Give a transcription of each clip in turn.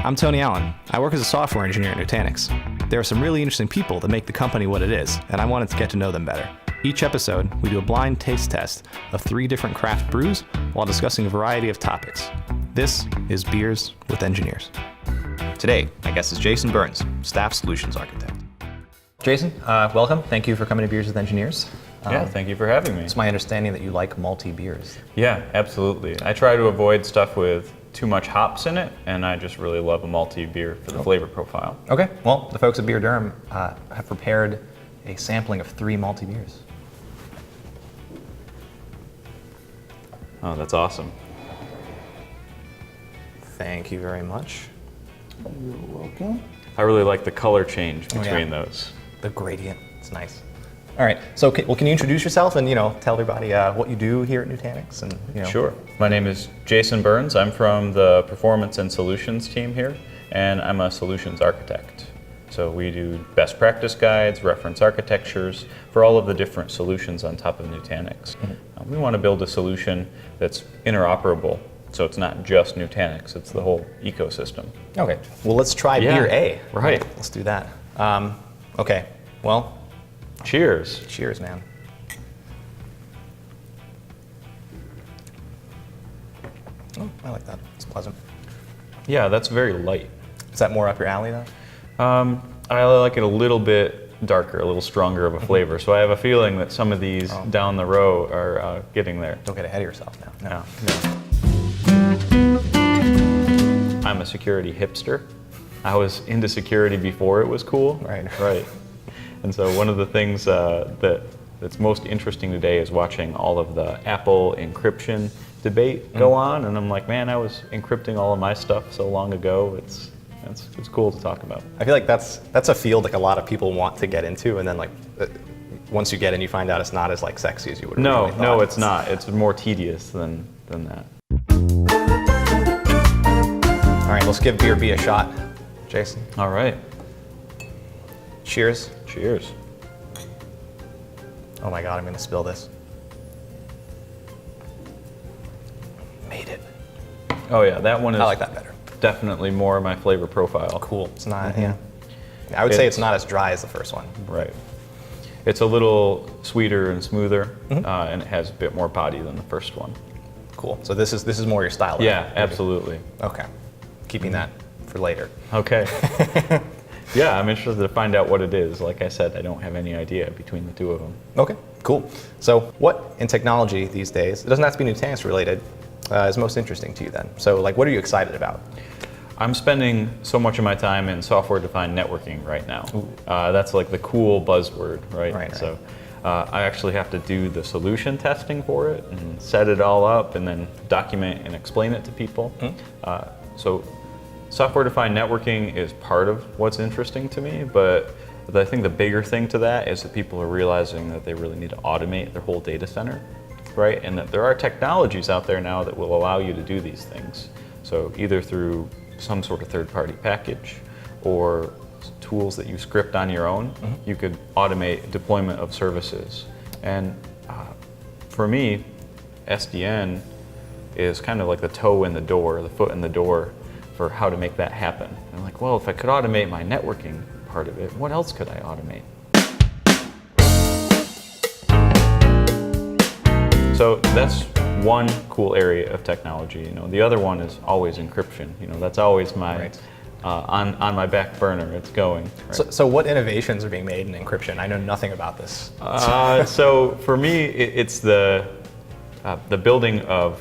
I'm Tony Allen. I work as a software engineer at Nutanix. There are some really interesting people that make the company what it is, and I wanted to get to know them better. Each episode, we do a blind taste test of 3 different craft brews while discussing a variety of topics. This is Beers with Engineers. Today, my guest is Jason Burns, Staff Solutions Architect. Jason, welcome. Thank you for coming to Beers with Engineers. Yeah, thank you for having me. It's my understanding that you like malty beers. Yeah, absolutely. I try to avoid stuff with too much hops in it, and I just really love a malty beer for the flavor profile. Okay, well, the folks at Beer Durham have prepared a sampling of 3 malty beers. Oh, that's awesome. Thank you very much. You're welcome. I really like the color change between those. The gradient, it's nice. All right, so can you introduce yourself and tell everybody what you do here at Nutanix and Sure. My name is Jason Burns. I'm from the Performance and Solutions team here, and I'm a solutions architect. So we do best practice guides, reference architectures for all of the different solutions on top of Nutanix. We want to build a solution that's interoperable, so it's not just Nutanix, it's the whole ecosystem. Okay, well let's try beer A. Right. Let's do that. Okay, well. Cheers. Cheers, man. Oh, I like that. It's pleasant. Yeah, that's very light. Is that more up your alley, though? I like it a little bit darker, a little stronger of a flavor. So I have a feeling that some of these down the row are getting there. Don't get ahead of yourself now. No. I'm a security hipster. I was into security before it was cool. Right. And so one of the things that's most interesting today is watching all of the Apple encryption debate go on. And I'm like, man, I was encrypting all of my stuff so long ago. It's cool to talk about. I feel like that's a field like a lot of people want to get into, and then once you get in, you find out it's not as sexy as you would have really thought. No, it's not. It's more tedious than that. All right, let's give beer B a shot, Jason. All right. Cheers. Cheers. Oh my God, I'm gonna spill this. Made it. Oh yeah, that one is. I like that better. Definitely more my flavor profile. Cool. It's not. Yeah. I would say it's not as dry as the first one. Right. It's a little sweeter and smoother, and it has a bit more body than the first one. Cool. So this is more your style. Yeah, absolutely. Okay. Keeping that for later. Okay. Yeah, I'm interested to find out what it is. Like I said, I don't have any idea between the two of them. Okay, cool. So what in technology these days, it doesn't have to be Nutanix related, is most interesting to you then? So what are you excited about? I'm spending so much of my time in software-defined networking right now. That's like the cool buzzword, right? Right. So I actually have to do the solution testing for it and set it all up and then document and explain it to people. So software-defined networking is part of what's interesting to me, but I think the bigger thing to that is that people are realizing that they really need to automate their whole data center, right? And that there are technologies out there now that will allow you to do these things. So either through some sort of third-party package or tools that you script on your own, you could automate deployment of services. And for me, SDN is kind of like the toe in the door, the foot in the door for how to make that happen. And I'm like, well, if I could automate my networking part of it, what else could I automate? So that's one cool area of technology. The other one is always encryption. That's always my on my back burner. It's going. Right? So what innovations are being made in encryption? I know nothing about this. So for me, it's the building of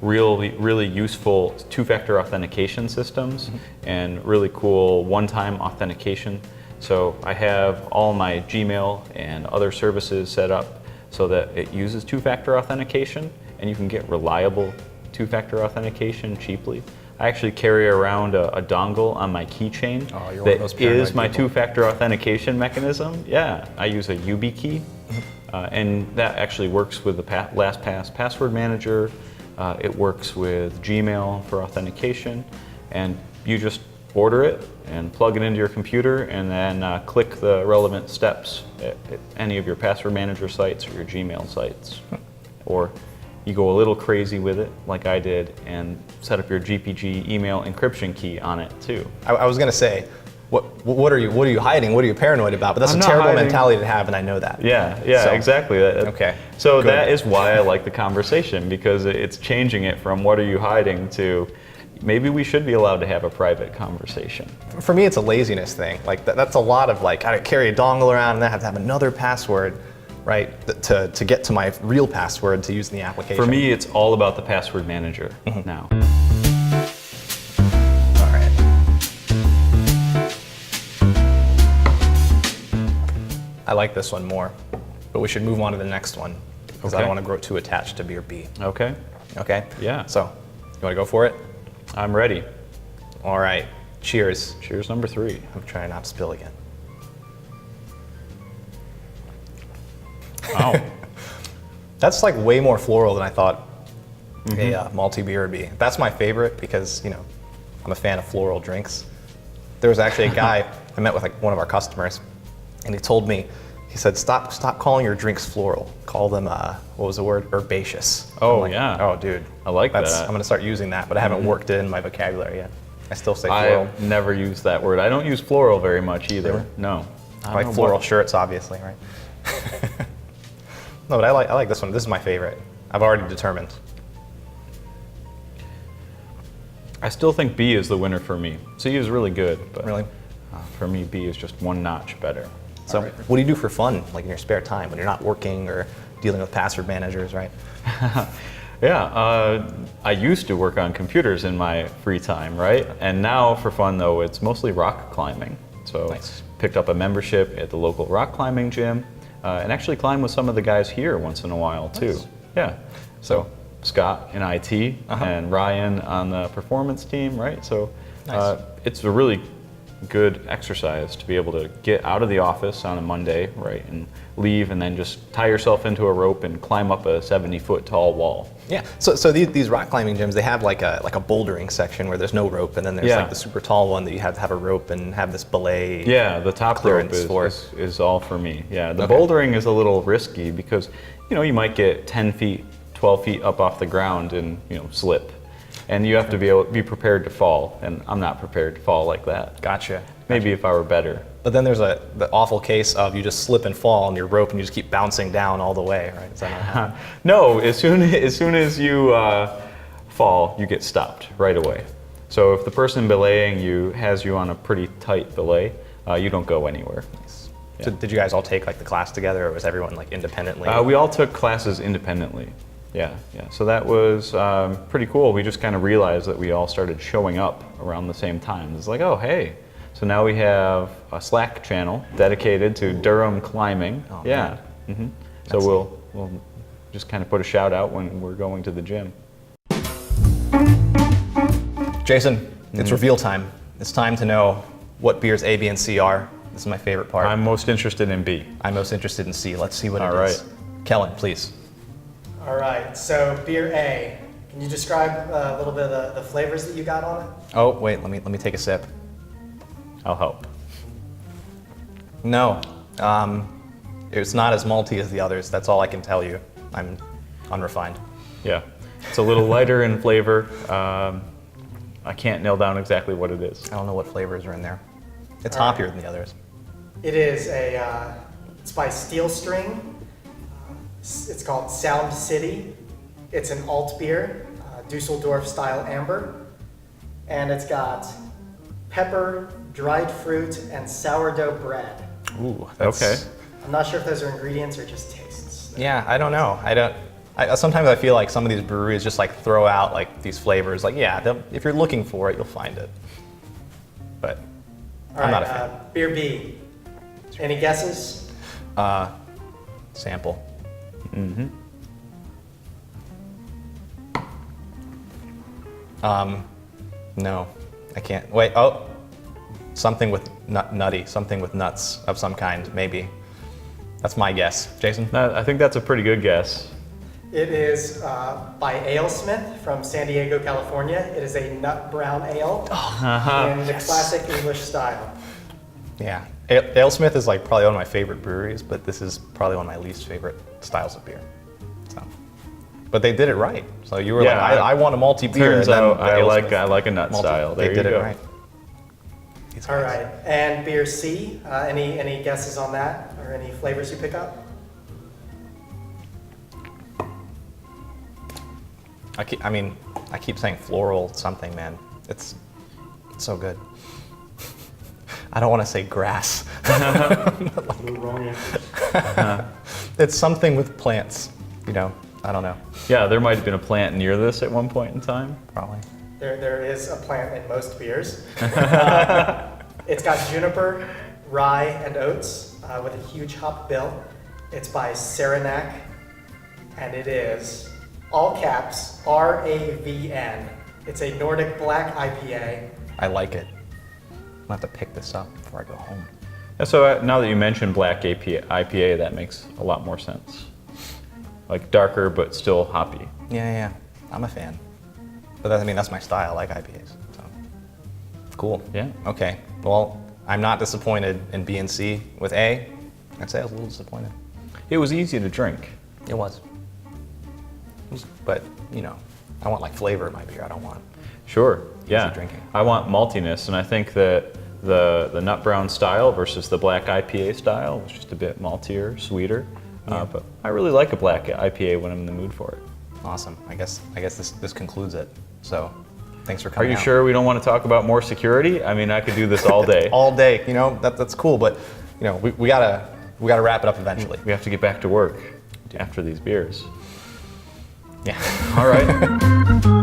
really useful two-factor authentication systems and really cool one-time authentication. So I have all my Gmail and other services set up so that it uses two-factor authentication, and you can get reliable two-factor authentication cheaply. I actually carry around a dongle on my keychain that is my two-factor authentication mechanism. Yeah, I use a YubiKey, and that actually works with the LastPass password manager. It works with Gmail for authentication, and you just order it and plug it into your computer and then click the relevant steps at any of your password manager sites or your Gmail sites. Or you go a little crazy with it, like I did, and set up your GPG email encryption key on it too. I was gonna say, what are you hiding? What are you paranoid about? But that's I'm a not terrible hiding. mentality to have, and I know that. Yeah, So- exactly. Okay, So good. that is why I like the conversation, because it's changing it from what are you hiding to maybe we should be allowed to have a private conversation. For me, it's a laziness thing. Like that's a lot of like, I carry a dongle around and then I have to have another password, right, to get to my real password to use in the application. For me, it's all about the password manager now. All right. I like this one more, but we should move on to the next one because I Okay. don't want to grow too attached to beer B. Okay, Okay? Yeah. So, you want to go for it? I'm ready. All right. Cheers. Cheers number 3. I'm trying not to spill again. Wow. That's like way more floral than I thought a malty beer would be. That's my favorite because, you know, I'm a fan of floral drinks. There was actually a guy I met with, like one of our customers, and he told me, he said, stop calling your drinks floral. Call them, what was the word? Herbaceous. Oh, I'm like, yeah. Oh, dude. I like that. I'm going to start using that, but I haven't worked it in my vocabulary yet. I still say floral. I've never used that word. I don't use floral very much either. Really? No. I like floral shirts, obviously, right? No, but I like this one. This is my favorite. I've already determined. I still think B is the winner for me. C is really good, but Really? For me, B is just one notch better. So, what do you do for fun, like in your spare time, when you're not working or dealing with password managers, right? Yeah, I used to work on computers in my free time, right? And now for fun though, it's mostly rock climbing. So Nice. picked up a membership at the local rock climbing gym, and actually climb with some of the guys here once in a while too. Nice. Yeah. So Scott in IT and Ryan on the performance team, right? So Nice. it's a really good exercise to be able to get out of the office on a Monday, right, and leave and then just tie yourself into a rope and climb up a 70-foot tall wall. Yeah. So these rock climbing gyms, they have like a bouldering section where there's no rope, and then there's Yeah. like the super tall one that you have to have a rope and have this belay. Yeah, the top rope Clearance for. is all for me. Yeah, the Okay. bouldering is a little risky because, you know, you might get 10 feet, 12 feet up off the ground and, you know, slip. And you have to be prepared to fall, and I'm not prepared to fall like that. Gotcha. Maybe if I were better. But then there's the awful case of you just slip and fall on your rope and you just keep bouncing down all the way, right? Is that not how? No, as soon as you fall, you get stopped right away. So if the person belaying you has you on a pretty tight belay, you don't go anywhere. So did you guys all take like the class together, or was everyone like independently? We all took classes independently. Yeah. So that was pretty cool. We just kind of realized that we all started showing up around the same time. It's like, oh, hey. So now we have a Slack channel dedicated to Durham climbing. Oh, yeah. So we'll just kind of put a shout out when we're going to the gym. Jason, it's reveal time. It's time to know what beers A, B, and C are. This is my favorite part. I'm most interested in B. I'm most interested in C. Let's see what All it is. right. Kellen, please. All right, so beer A. Can you describe a little bit of the flavors that you got on it? Oh, wait, let me take a sip. I'll help. No, it's not as malty as the others. That's all I can tell you. I'm unrefined. Yeah. It's a little lighter in flavor. I can't nail down exactly what it is. I don't know what flavors are in there. It's hoppier than the others. It is it's by Steel String. It's called Sound City. It's an alt beer, Dusseldorf style amber. And it's got pepper, dried fruit, and sourdough bread. Ooh, Okay. I'm not sure if those are ingredients or just tastes. Yeah, I don't know. Sometimes I feel like some of these breweries just like throw out like these flavors. Like, yeah, if you're looking for it, you'll find it. But All I'm right, not a fan. beer B. Any guesses? Sample. No, I can't. Wait, oh, something with nutty, something with nuts of some kind, maybe. That's my guess. Jason? I think that's a pretty good guess. It is by AleSmith from San Diego, California. It is a nut brown ale in the classic English style. Yeah. AleSmith is like probably one of my favorite breweries, but this is probably one of my least favorite styles of beer. So, But they did it right. So you were Yeah, like, I want a malty beer. Turns and then out the I AleSmith like a nut malty. style. There They did you it go. right. These All guys. right, and beer C, any guesses on that, or any flavors you pick up? I keep saying floral something, man. It's so good. I don't want to say grass. No wrong answer. It's something with plants, I don't know, Yeah, there might have been a plant near this at one point in time. probably. There is a plant in most beers. It's got juniper, rye, and oats with a huge hop bill. It's by Saranac, and it is, all caps, RAVN. It's a Nordic black IPA. I like it. I'm gonna have to pick this up before I go home. Yeah, so now that you mentioned black IPA, that makes a lot more sense. Like darker but still hoppy. Yeah, I'm a fan. But that's my style. I like IPAs. So. Cool. Yeah. Okay. Well, I'm not disappointed in B and C. With A, I'd say I was a little disappointed. It was easy to drink. It was. But I want like flavor in my beer. I don't want. Sure. Yeah. drinking. I want maltiness, and I think that the nut brown style versus the black IPA style was just a bit maltier, sweeter. Yeah. But I really like a black IPA when I'm in the mood for it. Awesome. I guess this concludes it. So, thanks for Are coming. you out. sure we don't want to talk about more security? I mean, I could do this all day. All day. That's cool. But we gotta wrap it up eventually. We have to get back to work after these beers. Yeah. All right.